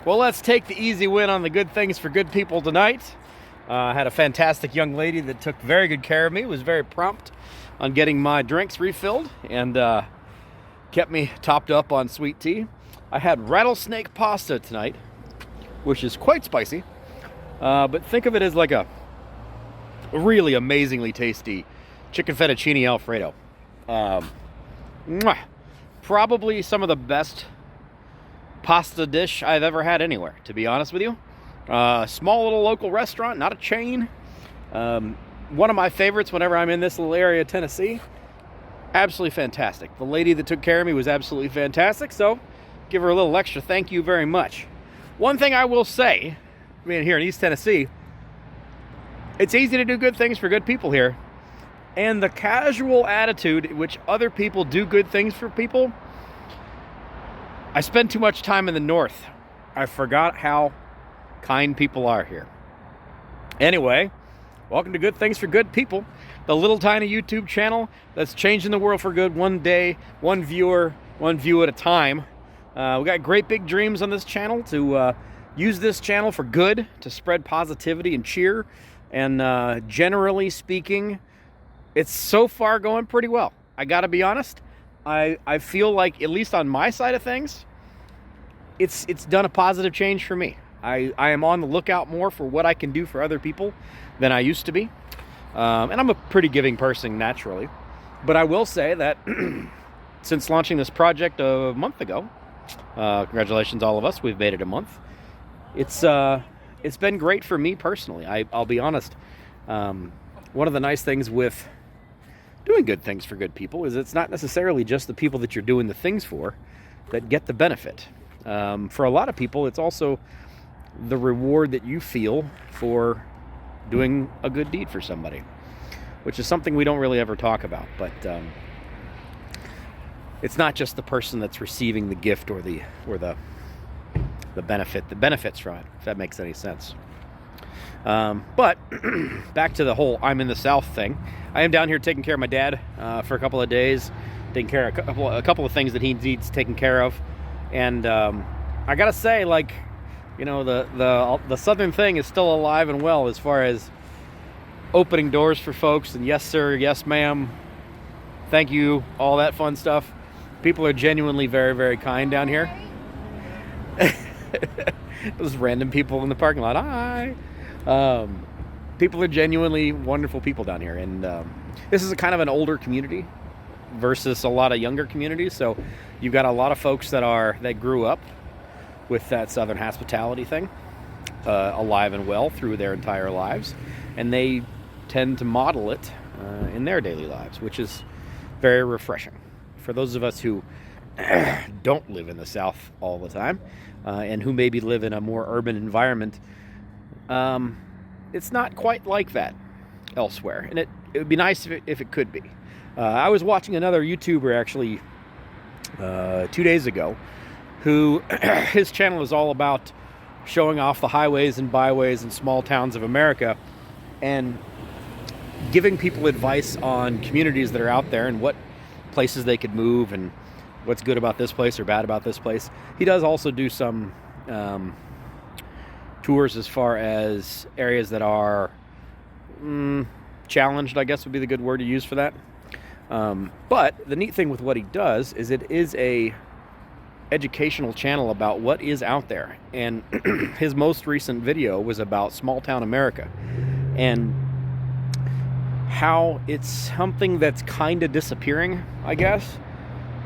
Well, let's take the easy win on the good things for good people tonight. I had a fantastic young lady that took very good care of me, was very prompt on getting my drinks refilled, and kept me topped up on sweet tea. I had rattlesnake pasta tonight, which is quite spicy, but think of it as like a really amazingly tasty chicken fettuccine Alfredo. Probably some of the best pasta dish I've ever had anywhere, to be honest with you. Small little local restaurant, not a chain. One of my favorites whenever I'm in this little area of Tennessee. Absolutely fantastic. The lady that took care of me was absolutely fantastic, so give her a little extra thank you very much. One thing I will say, being here in East Tennessee, it's easy to do good things for good people here. And the casual attitude in which other people do good things for people, I spend too much time in the north. I forgot how kind people are here. Anyway, welcome to Good Things for Good People, the little tiny YouTube channel that's changing the world for good one day, one viewer, one view at a time. We got great big dreams on this channel to use this channel for good, to spread positivity and cheer. And generally speaking, it's so far going pretty well. I gotta be honest. I feel like, at least on my side of things, it's done a positive change for me. I am on the lookout more for what I can do for other people than I used to be. And I'm a pretty giving person naturally. But I will say that since launching this project a month ago, congratulations all of us, we've made it a month. It's been great for me personally. I'll be honest. One of the nice things with doing good things for good people is it's not necessarily just the people that you're doing the things for that get the benefit. For a lot of people, it's also the reward that you feel for doing a good deed for somebody, which is something we don't really ever talk about. But it's not just the person that's receiving the gift or the benefit, the benefits from it, if that makes any sense. But back to the whole I'm in the South thing. I am down here taking care of my dad for a couple of days, taking care of a couple of things that he needs taken care of. And I gotta say, like, you know, the Southern thing is still alive and well as far as opening doors for folks and yes sir, yes ma'am, thank you, all that fun stuff. People are genuinely very, very kind down here. Those random people in the parking lot, hi. People are genuinely wonderful people down here, and this is a kind of an older community versus a lot of younger communities. So you've got a lot of folks that grew up with that Southern hospitality thing alive and well through their entire lives, and they tend to model it in their daily lives, which is very refreshing. For those of us who don't live in the South all the time and who maybe live in a more urban environment, it's not quite like that elsewhere, and it would be nice if it could be. I was watching another YouTuber actually 2 days ago who his channel is all about showing off the highways and byways and small towns of America and giving people advice on communities that are out there and what places they could move and what's good about this place or bad about this place. He does also do some tours as far as areas that are challenged, I guess would be the good word to use for that. But the neat thing with what he does is it is a educational channel about what is out there. And his most recent video was about small town America and how it's something that's kind of disappearing, I guess.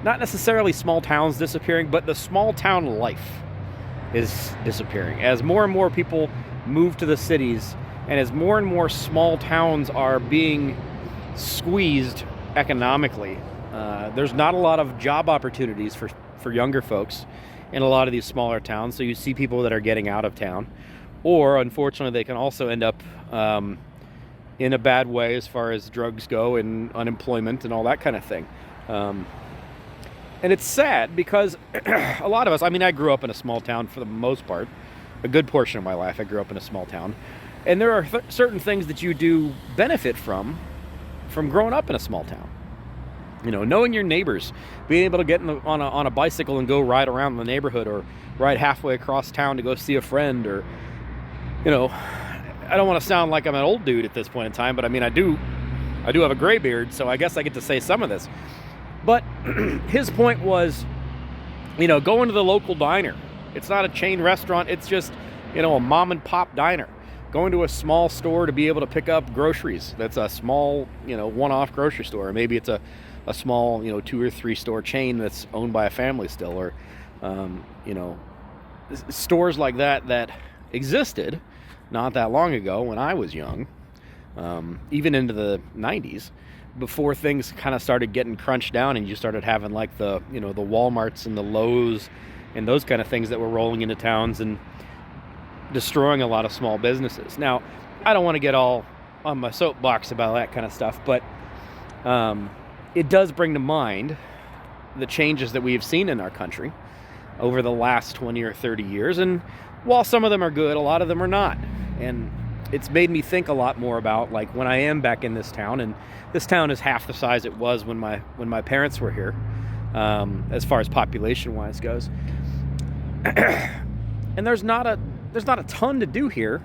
Not necessarily small towns disappearing, but the small town life is disappearing. As more and more people move to the cities, and as more and more small towns are being squeezed economically, there's not a lot of job opportunities for younger folks in a lot of these smaller towns. So you see people that are getting out of town, or unfortunately they can also end up in a bad way as far as drugs go and unemployment and all that kind of thing. And it's sad because a lot of us, I mean, I grew up in a small town for the most part. A good portion of my life I grew up in a small town. And there are certain things that you do benefit from growing up in a small town. knowing your neighbors, being able to get on a bicycle and go ride around the neighborhood, or ride halfway across town to go see a friend, or, I don't want to sound like I'm an old dude at this point in time, but I mean, I do have a gray beard, so I guess I get to say some of this. But his point was, going to the local diner. It's not a chain restaurant. It's just, a mom and pop diner. Going to a small store to be able to pick up groceries. That's a small, one-off grocery store. Or maybe it's a small, 2 or 3 store chain that's owned by a family still, or, stores like that existed not that long ago when I was young, even into the 90s, before things kind of started getting crunched down and you started having like the Walmarts and the Lowe's and those kind of things that were rolling into towns and destroying a lot of small businesses. Now, I don't want to get all on my soapbox about that kind of stuff, but it does bring to mind the changes that we have seen in our country over the last 20 or 30 years. And while some of them are good, a lot of them are not. And it's made me think a lot more about, like, when I am back in this town, and this town is half the size it was when my parents were here, as far as population-wise goes. And there's not a ton to do here,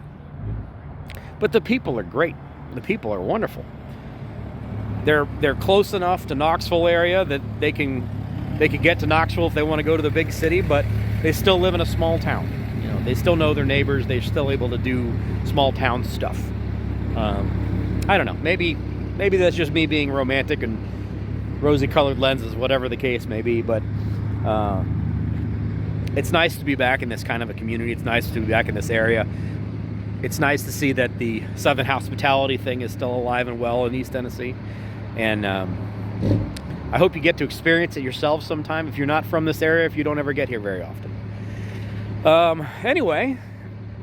but the people are great. The people are wonderful. They're close enough to Knoxville area that they can get to Knoxville if they want to go to the big city, but they still live in a small town. They still know their neighbors. They're still able to do small town stuff. I don't know. Maybe that's just me being romantic and rosy-colored lenses, whatever the case may be. But it's nice to be back in this kind of a community. It's nice to be back in this area. It's nice to see that the Southern hospitality thing is still alive and well in East Tennessee. And I hope you get to experience it yourself sometime if you're not from this area, if you don't ever get here very often. Anyway,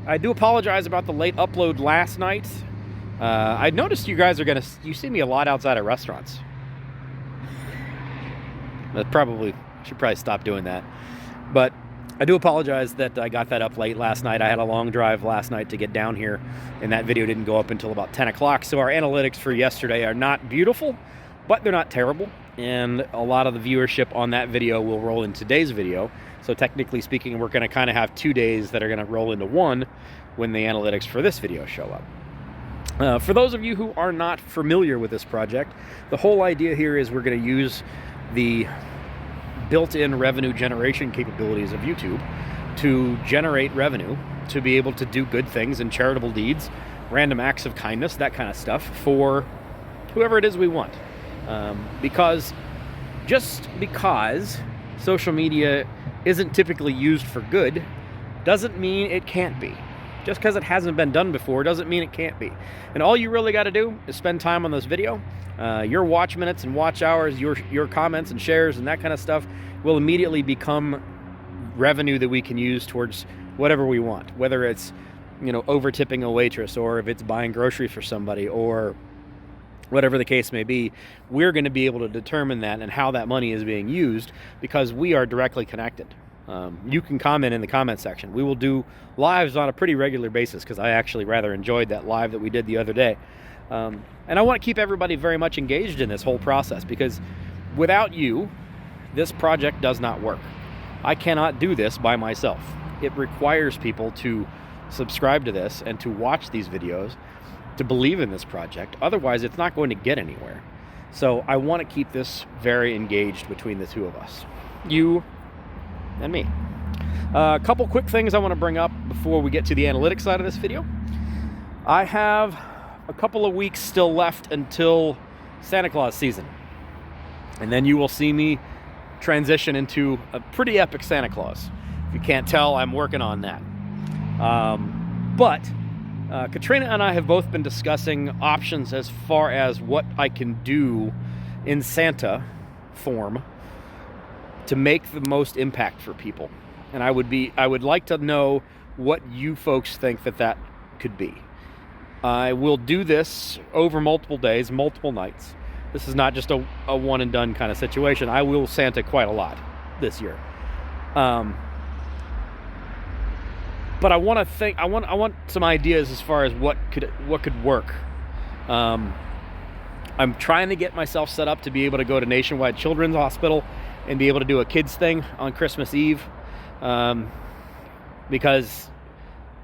I do apologize about the late upload last night. I noticed you guys you see me a lot outside of restaurants. I should probably stop doing that. But I do apologize that I got that up late last night. I had a long drive last night to get down here, and that video didn't go up until about 10 o'clock. So our analytics for yesterday are not beautiful, but they're not terrible. And a lot of the viewership on that video will roll in today's video. So technically speaking, we're going to kind of have 2 days that are going to roll into one when the analytics for this video show up. For those of you who are not familiar with this project, the whole idea here is we're going to use the built-in revenue generation capabilities of YouTube to generate revenue, to be able to do good things and charitable deeds, random acts of kindness, that kind of stuff, for whoever it is we want. Because social media isn't typically used for good doesn't mean it can't be. Just because it hasn't been done before doesn't mean it can't be. And all you really got to do is spend time on this video. Your watch minutes and watch hours, your comments and shares and that kind of stuff will immediately become revenue that we can use towards whatever we want. Whether it's, over tipping a waitress, or if it's buying groceries for somebody, or whatever the case may be, we're going to be able to determine that and how that money is being used because we are directly connected. You can comment in the comment section. We will do lives on a pretty regular basis because I actually rather enjoyed that live that we did the other day. And I want to keep everybody very much engaged in this whole process because without you, this project does not work. I cannot do this by myself. It requires people to subscribe to this and to watch these videos, to believe in this project. Otherwise, it's not going to get anywhere. So I want to keep this very engaged between the two of us, you and me. A couple quick things I want to bring up before we get to the analytics side of this video. I have a couple of weeks still left until Santa Claus season. And then you will see me transition into a pretty epic Santa Claus. If you can't tell, I'm working on that. But Katrina and I have both been discussing options as far as what I can do in Santa form to make the most impact for people. And I would like to know what you folks think that could be. I will do this over multiple days, multiple nights. This is not just a one and done kind of situation. I will Santa quite a lot this year. But I want some ideas as far as what could work. I I'm trying to get myself set up to be able to go to Nationwide Children's Hospital and be able to do a kids thing on Christmas Eve, because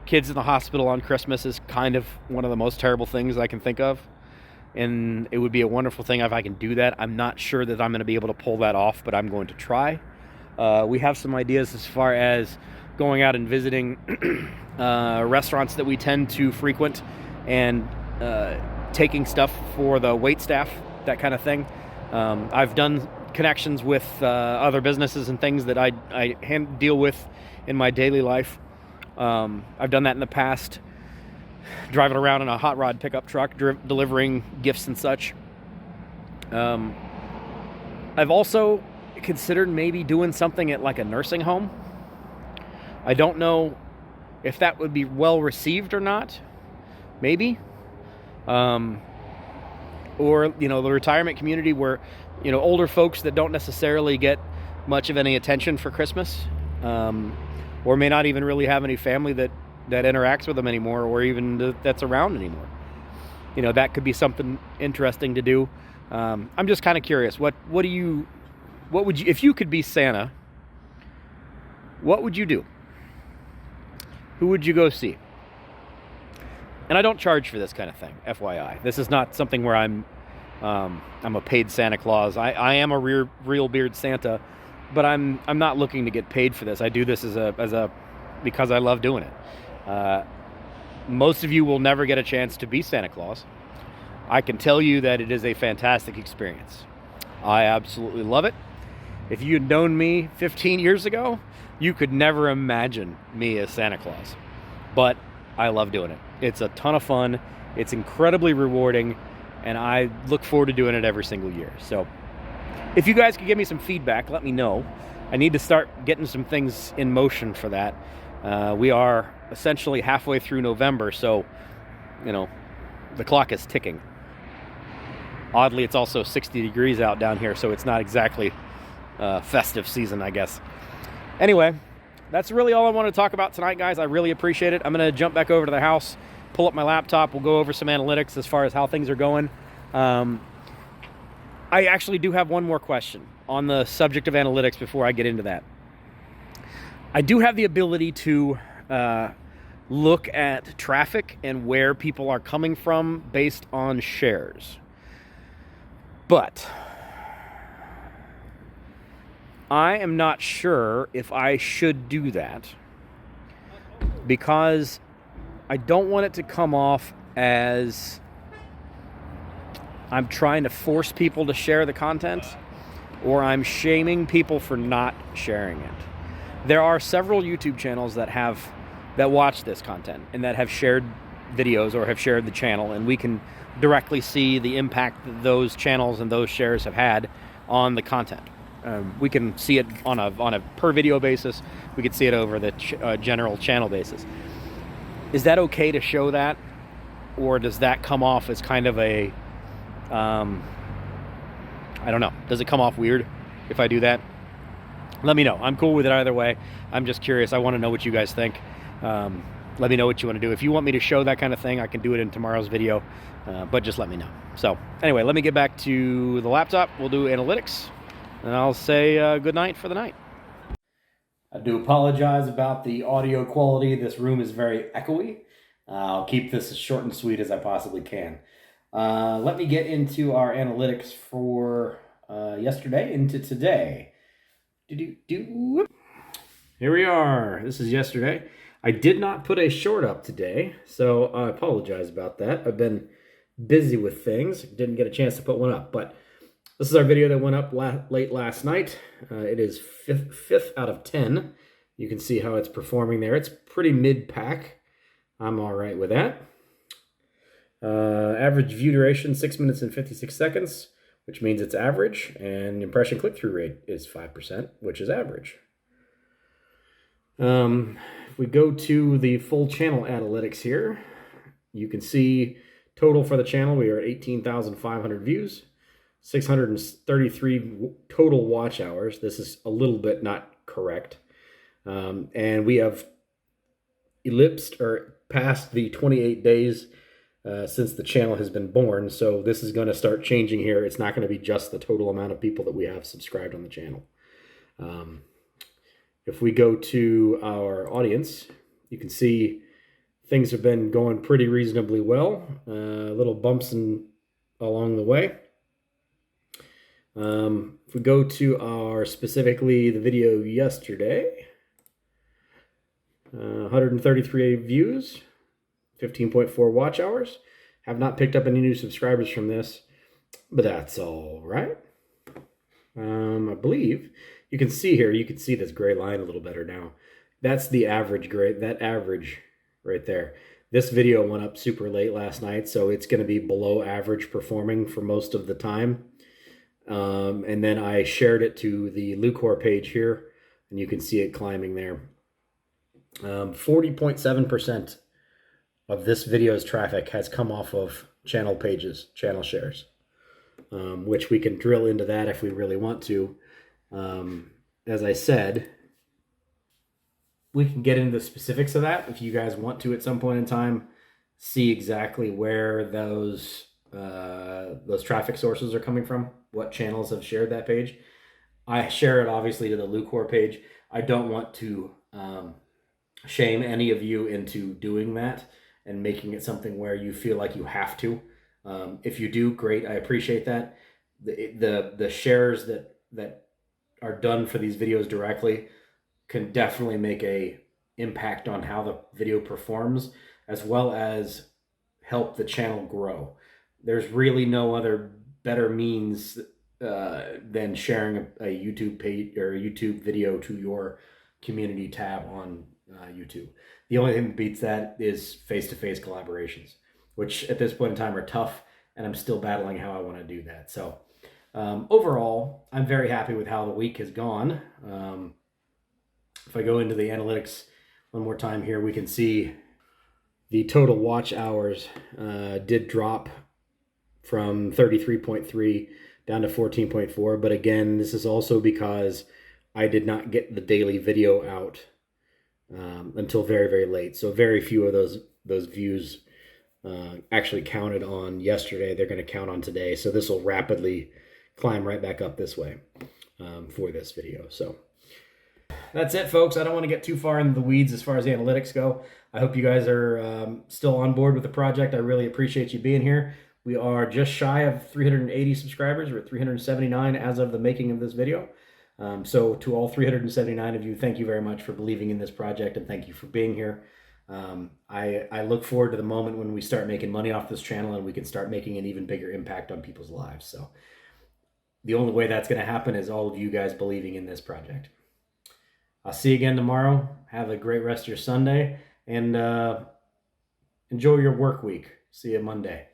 kids in the hospital on Christmas is kind of one of the most terrible things I can think of. And it would be a wonderful thing if I can do that. I'm not sure that I'm going to be able to pull that off, but I'm going to try. We have some ideas as far as going out and visiting restaurants that we tend to frequent and taking stuff for the wait staff, that kind of thing. I've done connections with other businesses and things that I deal with in my daily life. I've done that in the past, driving around in a hot rod pickup truck, delivering gifts and such. I've also considered maybe doing something at like a nursing home. I don't know if that would be well received or not. Maybe. Or, the retirement community where, older folks that don't necessarily get much of any attention for Christmas, or may not even really have any family that interacts with them anymore, or even that's around anymore. That could be something interesting to do. I'm just kind of curious. What would you, if you could be Santa, what would you do? Who would you go see? And I don't charge for this kind of thing, FYI. This is not something where I'm a paid Santa Claus. I am a real beard Santa, but I'm not looking to get paid for this. I do this because I love doing it. Most of you will never get a chance to be Santa Claus. I can tell you that it is a fantastic experience. I absolutely love it. If you had known me 15 years ago, you could never imagine me as Santa Claus. But I love doing it. It's a ton of fun. It's incredibly rewarding, and I look forward to doing it every single year. So if you guys could give me some feedback, let me know. I need to start getting some things in motion for that. We are essentially halfway through November, so, the clock is ticking. Oddly, it's also 60 degrees out down here, so it's not exactly festive season, I guess. Anyway, that's really all I want to talk about tonight, guys. I really appreciate it. I'm going to jump back over to the house, pull up my laptop. We'll go over some analytics as far as how things are going. I actually do have one more question on the subject of analytics before I get into that. I do have the ability to look at traffic and where people are coming from based on shares. But I am not sure if I should do that, because I don't want it to come off as I'm trying to force people to share the content, or I'm shaming people for not sharing it. There are several YouTube channels that watch this content and that have shared videos or have shared the channel, and we can directly see the impact that those channels and those shares have had on the content. We can see it on a per video basis. We can see it over the general channel basis. Is that okay to show that, or does that come off as kind of a I don't know. Does it come off weird if I do that? Let me know. I'm cool with it either way. I'm just curious. I want to know what you guys think. Let me know what you want to do. If you want me to show that kind of thing, I can do it in tomorrow's video, but just let me know. So anyway, let me get back to the laptop. We'll do analytics, and I'll say good night for the night. I do apologize about the audio quality. This room is very echoey. I'll keep this as short and sweet as I possibly can. Let me get into our analytics for yesterday into today. Here we are. This is yesterday. I did not put a short up today, so I apologize about that. I've been busy with things. Didn't get a chance to put one up, but this is our video that went up late last night. It is fifth out of 10. You can see how it's performing there. It's pretty mid-pack. I'm all right with that. Average view duration, 6 minutes and 56 seconds, which means it's average. And impression click-through rate is 5%, which is average. If we go to the full channel analytics here, you can see total for the channel, we are at 18,500 views, 633 total watch hours. This is a little bit not correct. And we have ellipsed or passed the 28 days since the channel has been born. So this is going to start changing here. It's not going to be just the total amount of people that we have subscribed on the channel. If we go to our audience, you can see things have been going pretty reasonably well. Little bumps along the way. If we go to specifically the video yesterday, 133 views, 15.4 watch hours. Have not picked up any new subscribers from this, but that's all right. I believe you can see here, you can see this gray line a little better now. That's the average grade, that average right there. This video went up super late last night, so it's going to be below average performing for most of the time. And then I shared it to the Lucor page here, and you can see it climbing there. 40.7% of this video's traffic has come off of channel pages, channel shares, which we can drill into that if we really want to. As I said, we can get into the specifics of that if you guys want to at some point in time, see exactly where those traffic sources are coming from, what channels have shared that page. I share it obviously to the Lucor page. I don't want to shame any of you into doing that and making it something where you feel like you have to. If you do, great. I appreciate that. The shares that are done for these videos directly can definitely make a impact on how the video performs, as well as help the channel grow. There's really no other better means than sharing a YouTube page or a YouTube video to your community tab on YouTube. The only thing that beats that is face-to-face collaborations, which at this point in time are tough, and I'm still battling how I want to do that. So overall, I'm very happy with how the week has gone. If I go into the analytics one more time here, we can see the total watch hours did drop from 33.3 down to 14.4. But again, this is also because I did not get the daily video out until very, very late. So very few of those views actually counted on yesterday. They're going to count on today. So this will rapidly climb right back up this way for this video. So that's it, folks. I don't want to get too far into the weeds as far as analytics go. I hope you guys are still on board with the project. I really appreciate you being here. We are just shy of 380 subscribers. We're at 379 as of the making of this video. So to all 379 of you, thank you very much for believing in this project, and thank you for being here. I look forward to the moment when we start making money off this channel and we can start making an even bigger impact on people's lives. So the only way that's going to happen is all of you guys believing in this project. I'll see you again tomorrow. Have a great rest of your Sunday, and enjoy your work week. See you Monday.